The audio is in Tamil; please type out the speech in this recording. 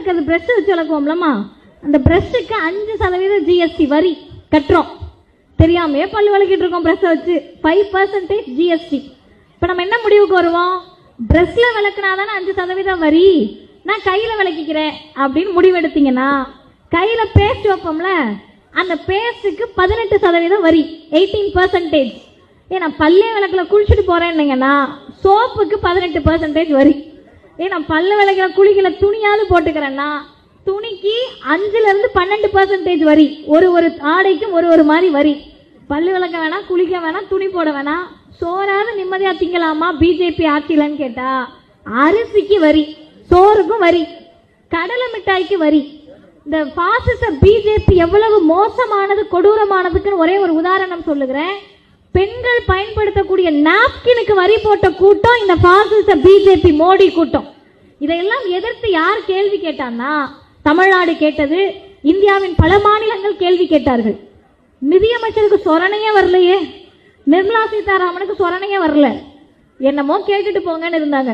இருக்கிறது பிரஷ் வச்சு விளக்குவோம்லம்மா, அந்த பிரஷ்ஷுக்கு 5% ஜிஎஸ்டி வரி கட்டுறோம். தெரியாமையே பல்லு விளக்கிட்டு இருக்கோம் பிரஷ் வச்சு. 5% ஜிஎஸ்டி. இப்போ நம்ம என்ன முடிவுக்கு வருவோம்? பிரஷ்ல விளக்குனாதானே 5% வரி, நான் கையில விளக்கிக்கிறேன் அப்படின்னு முடிவெடுத்தீங்கன்னா, கையில பேஸ்ட் வைப்போம்ல, அந்த பேஸ்ட்டுக்கு 18% வரி, 18%. ஏன்னா பல்லே விளக்குல குளிச்சுட்டு போறேன்னீங்கன்னா சோப்புக்கு 18% வரி. ஏன்னா பல்லு விளக்குல குளிக்கல துணியாவது போட்டுக்கிறேன்னா துணிக்கு 5-12% வரி. ஒரு ஆடைக்கும் ஒரு மாதிரி வரி. பல்லு விளக்க வேணாம், குளிக்க வேணாம், துணி போட வேணாம், சோறாவது நிம்மதியா திங்கலாமா பிஜேபி ஆட்சியிலன்னு கேட்டா அரிசிக்கு வரி, சோறுக்கும் வரி, கடலை மிட்டாய்க்கு வரி. இந்த பாசிச பிஜேபி எவ்வளவு மோசமானது, கொடூரமானதுக்குன்னு ஒரே ஒரு உதாரணம் சொல்லுகிறேன். பெண்கள் பயன்படுத்தக்கூடிய நாப்கினுக்கு வரி போட்ட கூட்டம் இந்த பாசிச பிஜேபி மோடி கூட்டம். இதையெல்லாம் எதிர்த்து யார் கேள்வி கேட்டான்னா தமிழ்நாடு கேட்டது, இந்தியாவின் பல மாநிலங்கள் கேள்வி கேட்டார்கள். நிதியமைச்சருக்கு சொரணையே வரலையே, நிர்மலா சீதாராமனுக்கு சொரணையே வரல, என்னமோ கேட்டுட்டு போங்கன்னு இருந்தாங்க.